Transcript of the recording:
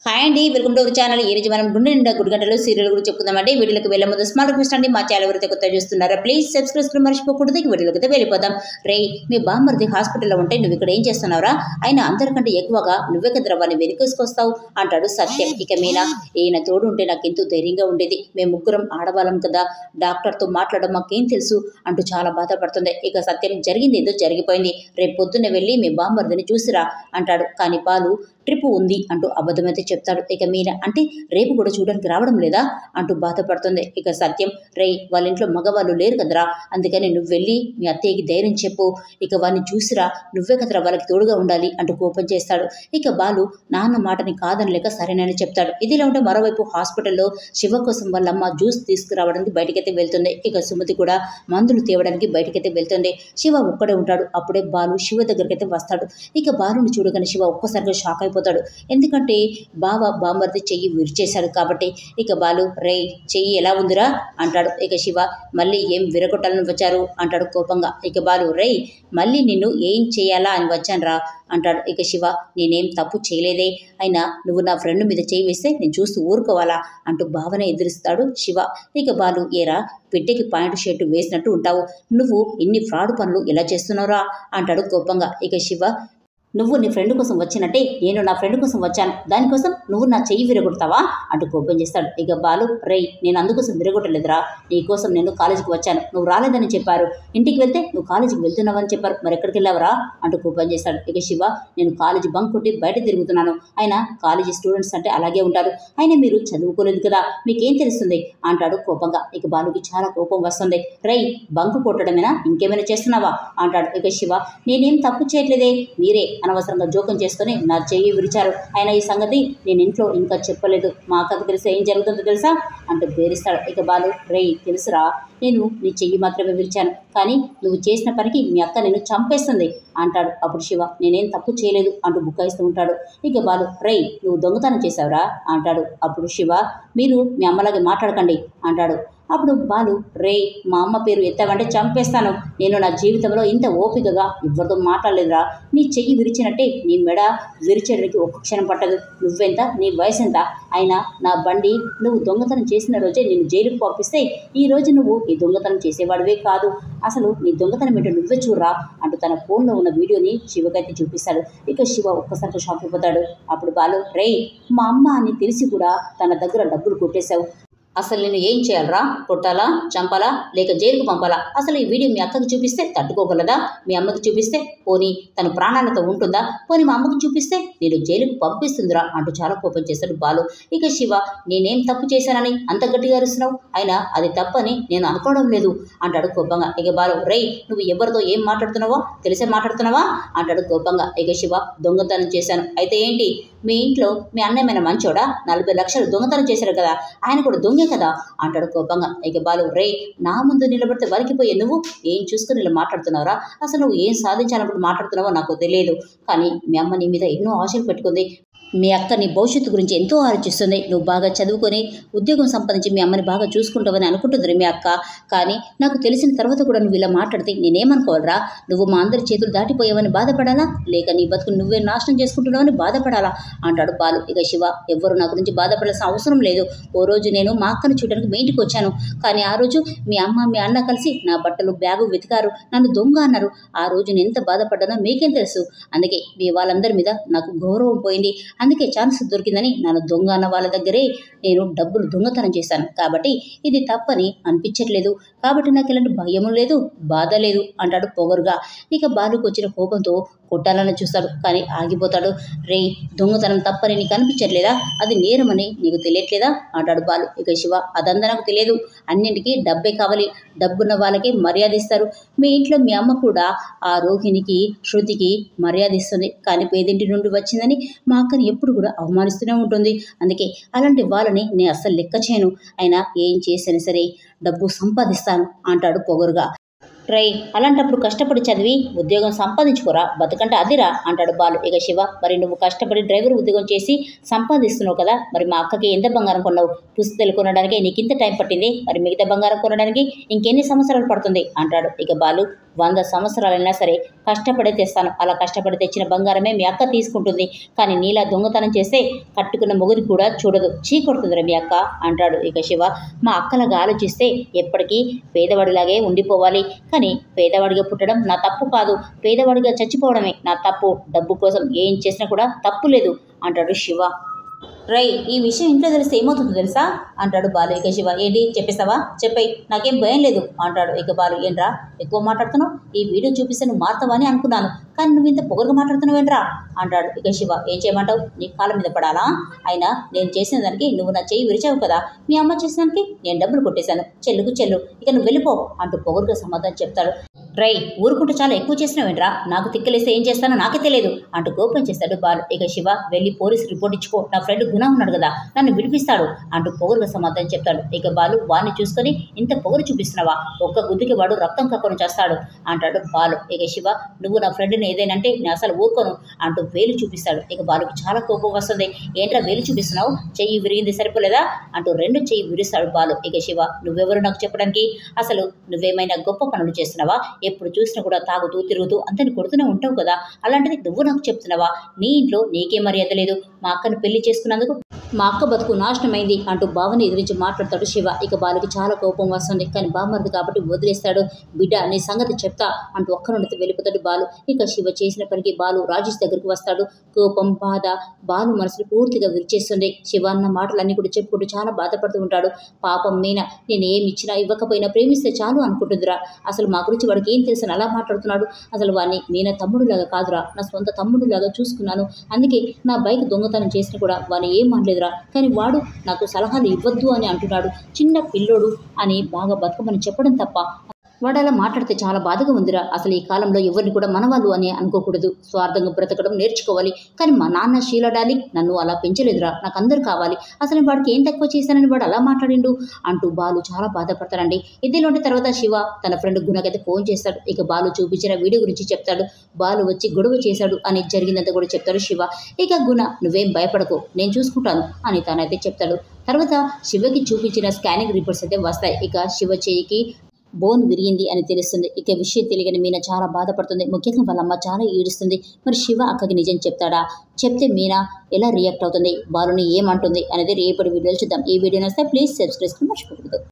Hi అండి, welcome to our channel. ఈ రోజు మనం గుండె నిండా గుడి గంటలు సీరియల్ గురించి చెప్పుకుందామండి. వీడియోకి వెళ్ళే ముందు స్మాల్ రిక్వెస్ట్ అండి, మా ఛానల్ ఎవరైతే కొత్తగా చూస్తున్నారో ప్లీజ్ సబ్స్క్రైబ్ మర్చిపోకూడదు. వీడియోకి వెళ్ళిపోదాం. రే, మీ బామ్మర్ది హాస్పిటల్లో ఉంటే నువ్వు ఇక్కడ ఏం చేస్తున్నావురా? ఆయన అందరికంటే ఎక్కువగా నువ్వే కదరా వాడిని వెనుకేసుకొస్తావు అంటాడు సత్యం. ఇక మీనా, ఈయన తోడు ఉంటే నాకు ఎంతో ధైర్యంగా ఉండేది, మేము ముగ్గురం ఆడవాళ్ళం కదా, డాక్టర్తో మాట్లాడడం మాకేం తెలుసు అంటూ చాలా బాధపడుతుంది. ఇక సత్యం జరిగింది ఏదో జరిగిపోయింది, రేపు పొద్దున్నే వెళ్ళి మీ బామ్మర్దిని చూసిరా అంటాడు. కానీ పాలు ట్రిప్ ఉంది అంటూ అబద్ధమైతే చెప్తాడు. ఇక మీనా, అంటే రేపు కూడా చూడడానికి రావడం లేదా అంటూ బాధపడుతుంది. ఇక సత్యం, రే వాళ్ళ ఇంట్లో మగవాళ్ళు లేరు కదరా, అందుకని నువ్వు వెళ్ళి మీ అత్తయ్యకి ధైర్యం చెప్పు, ఇక వాడిని చూసిరా, నువ్వే కదరా వాళ్ళకి తోడుగా ఉండాలి అంటూ కోపం చేస్తాడు. ఇక బాలు నాన్న మాటని కాదనలేక సరేనని చెప్తాడు. ఇదిలా ఉంటే మరోవైపు హాస్పిటల్లో శివ కోసం వాళ్ళ అమ్మ జ్యూస్ తీసుకురావడానికి బయటకైతే వెళ్తుంది. ఇక సుమతి కూడా మందులు తేవడానికి బయటకైతే వెళ్తుంది. శివ ఒక్కడే ఉంటాడు. అప్పుడే బాలు శివ దగ్గరికైతే వస్తాడు. ఇక బాలుని చూడగానే శివ ఒక్కసారిగా షాక్ అయిపోతాడు. ఎందుకంటే బామ్మర్ది చెయ్యి విరిచేశాడు కాబట్టి. ఇక బాలు, రే చెయ్యి ఎలా ఉందిరా అంటాడు. ఇక శివ, మళ్ళీ ఏం విరగొట్టాలని వచ్చారు అంటాడు కోపంగా. ఇక బాలు, రే మళ్ళీ నిన్ను ఏం చేయాలా అని వచ్చానురా అంటాడు. ఇక శివ, నేనేం తప్పు చేయలేదే, అయినా నువ్వు నా ఫ్రెండ్ మీద చేయి వేస్తే నేను చూస్తూ ఊరుకోవాలా అంటూ భావన ఎదురిస్తాడు శివ. ఇక బాలు, ఏరా పెట్టెకి పాయింట్ షర్టు వేసినట్టు ఉంటావు, నువ్వు ఇన్ని ఫ్రాడ్ పనులు ఎలా చేస్తున్నావురా అంటాడు కోపంగా. ఇక శివ, నువ్వు నీ ఫ్రెండ్ కోసం వచ్చినట్టే నేను నా ఫ్రెండ్ కోసం వచ్చాను, దానికోసం నువ్వు నా చెయ్యి విరగొడతావా అంటూ కోపం చేస్తాడు. ఇక బాలు, రే నేను అందుకోసం విరగొట్టలేదురా, నీకోసం నేను కాలేజీకి వచ్చాను, నువ్వు రాలేదని చెప్పారు, ఇంటికి వెళ్తే నువ్వు కాలేజీకి వెళ్తున్నావని చెప్పారు, మరి ఎక్కడికి వెళ్ళావరా అంటూ కోపం చేస్తాడు. ఇక శివ, నేను కాలేజీ బంక్ కొట్టి బయట తిరుగుతున్నాను, అయినా కాలేజీ స్టూడెంట్స్ అంటే అలాగే ఉంటారు, అయినా మీరు చదువుకోలేదు కదా, మీకేం తెలుస్తుంది అంటాడు కోపంగా. ఇక బాలుకి చాలా కోపం వస్తుంది. రై బంక్ కొట్టడమేనా, ఇంకేమైనా చేస్తున్నావా అంటాడు. ఇక శివ, నేనేం తప్పు చేయట్లేదే, మీరే అనవసరంగా జోక్యం చేసుకుని నా చెయ్యి విరిచారు, అయినా ఈ సంగతి నేను ఇంట్లో ఇంకా చెప్పలేదు, మా అక్కకు తెలిసి ఏం జరుగుతుందో తెలుసా అంటూ బేరిస్తాడు. ఇక బాలు, రే తెలుసురా, నేను నీ చెయ్యి మాత్రమే విరిచాను, కానీ నువ్వు చేసిన పనికి మీ అక్క నిన్ను చంపేస్తుంది అంటాడు. అప్పుడు శివ, నేనేం తప్పు చేయలేదు అంటూ బుకాయిస్తూ ఉంటాడు. ఇక బాలు, రే నువ్వు దొంగతనం చేశావురా అంటాడు. అప్పుడు శివ, మీరు మీ అమ్మలాగే మాట్లాడకండి అంటాడు. అప్పుడు బాలు, రే మా అమ్మ పేరు ఎత్తావంటే చంపేస్తాను, నేను నా జీవితంలో ఇంత ఓపికగా ఎవరితో మాట్లాడలేదురా, నీ చెయ్యి విరిచినట్టే నీ మెడ విరిచేయడానికి ఒక్క క్షణం పట్టదు, నువ్వెంత, నీ వయసు ఎంత, అయినా నా బండి నువ్వు దొంగతనం చేసిన రోజే నేను జైలుకు పంపిస్తే ఈ రోజు నువ్వు ఈ దొంగతనం చేసేవాడివే కాదు, అసలు నీ దొంగతనం ఏంటో నువ్వే చూడరా అంటూ తన ఫోన్లో ఉన్న వీడియోని శివకైతే చూపిస్తాడు. ఇక శివ ఒక్కసారిగా షాక్ అయిపోతాడు. అప్పుడు బాలు, రే మా అమ్మ అని తెలిసి కూడా తన దగ్గర డబ్బులు కొట్టేశావు, అసలు నేను ఏం చేయాలరా, కొట్టాలా, చంపాలా, లేక జైలుకు పంపాలా, అసలు ఈ వీడియో మీ అక్కకి చూపిస్తే తట్టుకోగలదా, మీ అమ్మకి చూపిస్తే పోనీ తన ప్రాణాలతో ఉంటుందా, పోనీ మా అమ్మకి చూపిస్తే నేను జైలుకు పంపిస్తుందిరా అంటూ చాలా కోపం చేశాడు బాలు. ఇక శివ, నేనేం తప్పు చేశానని అంత గట్టిగా అరుస్తున్నావు, అయినా అది తప్పని నేను అనుకోవడం లేదు అంటాడు కోపంగా. ఇక బాలు, రే నువ్వు ఎవరితో ఏం మాట్లాడుతున్నావో తెలిసే మాట్లాడుతున్నావా అంటాడు కోపంగా. ఇక శివ, దొంగతనం చేశాను, అయితే ఏంటి, మీ ఇంట్లో మీ అన్నయ్యమైన మంచోడా, 40 లక్షలు దొంగతనం చేశారు కదా, ఆయన కూడా దొంగే కదా అంటాడు కోపంగా. ఇక బాలు, రే నా ముందు నిలబడితే వరికిపోయే నువ్వు ఏం చూసుకుని ఇలా మాట్లాడుతున్నావురా, అసలు నువ్వు ఏం సాధించాలనుకుంటూ మాట్లాడుతున్నావో నాకు తెలియదు, కానీ మీ అమ్మ నీ మీద ఎన్నో ఆశలు పెట్టుకుంది, మీ అక్క నీ భవిష్యత్తు గురించి ఎంతో ఆలోచిస్తుంది, నువ్వు బాగా చదువుకొని ఉద్యోగం సంపాదించి మీ అమ్మని బాగా చూసుకుంటావని అనుకుంటుంది మీ అక్క, కానీ నాకు తెలిసిన తర్వాత కూడా నువ్వు ఇలా మాట్లాడితే నేనేమనుకోవాలరా, నువ్వు మా అందరి చేతులు దాటిపోయావని బాధపడాలా, లేక నీ బతుకు నువ్వే నాశనం చేసుకుంటున్నావని బాధపడాలా అంటాడు బాలు. ఇక శివ, ఎవ్వరు నా గురించి బాధపడాల్సిన అవసరం లేదు, ఓ రోజు నేను మా అక్కను చూడడానికి మీ ఇంటికి వచ్చాను, కానీ ఆ రోజు మీ అమ్మ మీ అన్న కలిసి నా బట్టలు బ్యాగు వెతికారు, నన్ను దొంగ అన్నారు, ఆ రోజు నేను ఎంత బాధపడ్డానో మీకేం తెలుసు, అందుకే మీ వాళ్ళందరి మీద నాకు గౌరవం పోయింది, అందుకే ఛాన్స్ దొరికిందని నన్ను దొంగ అన్న వాళ్ళ దగ్గరే నేను డబ్బులు దొంగతనం చేశాను, కాబట్టి ఇది తప్పని అనిపించట్లేదు, కాబట్టి నాకు ఎలాంటి భయము లేదు, బాధ లేదు అంటాడు పొగరుగా. ఇక బాలుకు వచ్చిన కోపంతో కొట్టాలని చూస్తాడు, కానీ ఆగిపోతాడు. రే దొంగతనం తప్పని నీకు అనిపించట్లేదా, అది నేరమని నీకు తెలియట్లేదా అంటాడు బాలు. ఇక శివ, అదంతా నాకు తెలియదు, అన్నింటికీ డబ్బే కావాలి, డబ్బున్న వాళ్ళకే మర్యాద ఇస్తారు, మీ ఇంట్లో మీ అమ్మ కూడా ఆ రోహిణికి శృతికి మర్యాద ఇస్తుంది, కానీ పేదింటి నుండి వచ్చిందని మా అక్కని ఎప్పుడు కూడా అవమానిస్తూనే ఉంటుంది, అందుకే అలాంటి వాళ్ళని నేను అస్సలు లెక్క చేయను, అయినా ఏం చేసినా సరే డబ్బు సంపాదిస్తాను అంటాడు పొగరుగా. రై అలాంటప్పుడు కష్టపడి చదివి ఉద్యోగం సంపాదించుకోరా, బతుకంటే అదిరా అంటాడు బాలు. ఇక శివ, మరి నువ్వు కష్టపడి డ్రైవర్ ఉద్యోగం చేసి సంపాదిస్తున్నావు కదా, మరి మా అక్కకి ఎంత బంగారం కొన్నావు, పుస్తకాలు కొనడానికి నీకు ఇంత టైం పట్టింది, మరి మిగతా బంగారం కొనడానికి ఇంకెన్ని సంవత్సరాలు పడుతుంది అంటాడు. ఇక బాలు, 100 సంవత్సరాలైనా సరే కష్టపడే తెస్తాను. అలా కష్టపడి తెచ్చిన బంగారమే మీ అక్క తీసుకుంటుంది. కానీ నీలా దొంగతనం చేస్తే కట్టుకున్న మొగుది కూడా చూడదు, చీకొడుతుందిరా మీ అక్క అంటాడు. ఇక శివ, మా అక్కలాగా ఆలోచిస్తే ఎప్పటికీ పేదవాడిలాగే ఉండిపోవాలి. కానీ పేదవాడిగా పుట్టడం నా తప్పు కాదు, పేదవాడిగా చచ్చిపోవడమే నా తప్పు. డబ్బు కోసం ఏం చేసినా కూడా తప్పు లేదు అంటాడు శివ. రై, ఈ విషయం ఇంట్లో తెలిస్తే ఏమవుతుందో తెలుసా అంటాడు బాలు. ఇక శివ, ఏంటి చెప్పేస్తావా, చెప్పై, నాకేం భయం లేదు అంటాడు. ఇక బాలు, ఏంట్రా ఎక్కువ మాట్లాడుతున్నావు, ఈ వీడియో చూపిస్తే నువ్వు మారుతావా అని అనుకున్నాను, కానీ నువ్వు ఇంత పొగరుగా మాట్లాడుతున్నావు ఏంట్రా అంటాడు. ఇక శివ, ఏం చేయమంటావు, నీ కాళ్ళ మీద పడాలా? అయినా నేను చేసిన దానికి నువ్వు నా చెయ్యి విరిచావు కదా, మీ అమ్మ చేసిన దానికి నేను డబ్బులు కొట్టేశాను, చెల్లుకు చెల్లు, ఇక నువ్వు వెళ్ళిపో అంటూ పొగరుగా సమాధానం చెప్తాడు. రై, ఊరుకుంటూ చాలా ఎక్కువ చేసినావేంట్రా, నాకు తిక్కలేస్తే ఏం చేస్తానో నాకే తెలియదు అంటూ కోపం చేస్తాడు బాలు. ఇక శివ, వెళ్ళి పోలీసు రిపోర్ట్ ఇచ్చుకో, నా ఫ్రెండ్ గుణ ఉన్నాడు కదా, నన్ను విడిపిస్తాడు అంటూ పొగరుగా సమాధానం చెప్తాడు. ఇక బాలు, వాడిని చూసుకొని ఇంత పొగరు చూపిస్తున్నావా, ఒక్క గుద్దుకి వాడు రక్తం కక్కను చేస్తాడు అంటాడు బాలు. ఇక శివ, నువ్వు నా ఫ్రెండ్ని ఏదైనంటే నేను అసలు ఊరుకోను అంటూ వేలు చూపిస్తాడు. ఇక బాలుకి చాలా కోపం వస్తుంది. ఏంట్రా వేలు చూపిస్తున్నావు, చెయ్యి విరిగింది సరిపోలేదా అంటూ 2 చెయ్యి విరుస్తాడు బాలు. ఇక శివ, నువ్వెవరు నాకు చెప్పడానికి, అసలు నువ్వేమైనా గొప్ప పనులు చేస్తున్నావా, ఎప్పుడు చూసినా కూడా తాగుతూ తిరుగుతూ అంతని కొడుతూనే ఉంటావు కదా, అలాంటిది నువ్వు నాకు చెప్తున్నావా, నీ ఇంట్లో నీకే మర్యాద లేదు, మా అక్కను పెళ్లి చేసుకున్నందుకు మా అక్క బతుకు నాశనమైంది అంటూ బావని ఎదిరించి మాట్లాడతాడు శివ. ఇక బాలుకి చాలా కోపం వస్తుంది. కానీ బామ్మర్ది కాబట్టి వదిలేస్తాడు. బిడ్డ, నీ సంగతి చెప్తా అంటూ ఒక్కరుండితే వెళ్ళిపోతాడు బాలు. ఇక శివ చేసిన పనికి బాలు రాజేష్ దగ్గరికి వస్తాడు. కోపం, బాధ బాలు మనసులు పూర్తిగా విరిచేస్తుంది. శివ అన్న మాటలన్నీ కూడా చెప్పుకుంటూ చాలా బాధపడుతూ ఉంటాడు. పాపం మీనా, నేను ఏమి ఇచ్చినా ఇవ్వకపోయినా ప్రేమిస్తే చాలు అనుకుంటుందిరా, అసలు మా గురించి వాడికి ఏం తెలుసు అలా మాట్లాడుతున్నాడు, అసలు వాడిని మీనా తమ్ముడులాగా కాదురా, నా సొంత తమ్ముడులాగా చూసుకున్నాను, అందుకే నా బైక్ దొంగతనం చేసినా కూడా వాడిని ఏం అనలేదురా, కానీ వాడు నాకు సలహాలు ఇవ్వద్దు అని అంటున్నాడు, చిన్న పిల్లోడు అని బాగా బతకమని చెప్పడం తప్ప వాడు అలా మాట్లాడితే చాలా బాధగా ఉందిరా, అసలు ఈ కాలంలో ఎవరిని కూడా మనవాళ్ళు అని అనుకోకూడదు, స్వార్థంగా బ్రతకడం నేర్చుకోవాలి, కానీ మా నాన్న షీలా డార్లింగ్ నన్ను అలా పెంచలేదురా, నాకు అందరూ కావాలి, అసలు వాడికి ఏం తక్కువ చేశానని వాడు అలా మాట్లాడిండు అంటూ బాలు చాలా బాధపడతాడండి. ఇదిలోంటి తర్వాత శివ తన ఫ్రెండ్ గుణకైతే ఫోన్ చేస్తాడు. ఇక బాలు చూపించిన వీడియో గురించి చెప్తాడు. బాలు వచ్చి గొడవ చేశాడు అని జరిగిందంతా కూడా చెప్తాడు శివ. ఇక గుణ, నువ్వేం భయపడకు, నేను చూసుకుంటాను అని తనైతే చెప్తాడు. తర్వాత శివకి చూపించిన స్కానింగ్ రిపోర్ట్స్ అయితే వస్తాయి. ఇక శివ చేయికి బోన్ విరిగింది అని తెలుస్తుంది. ఇక విషయం తెలియని మీనా చాలా బాధపడుతుంది. ముఖ్యంగా వాళ్ళ అమ్మ చాలా ఏడుస్తుంది. మరి శివ అక్కకి నిజం చెప్తాడా, చెప్తే మీనా ఎలా రియాక్ట్ అవుతుంది, బాలుని ఏమంటుంది అనేది రేపటి వీడియోలో చూద్దాం. ఈ వీడియో నచ్చితే ప్లీజ్ సబ్స్క్రైబ్ మర్చిపోకూడదు.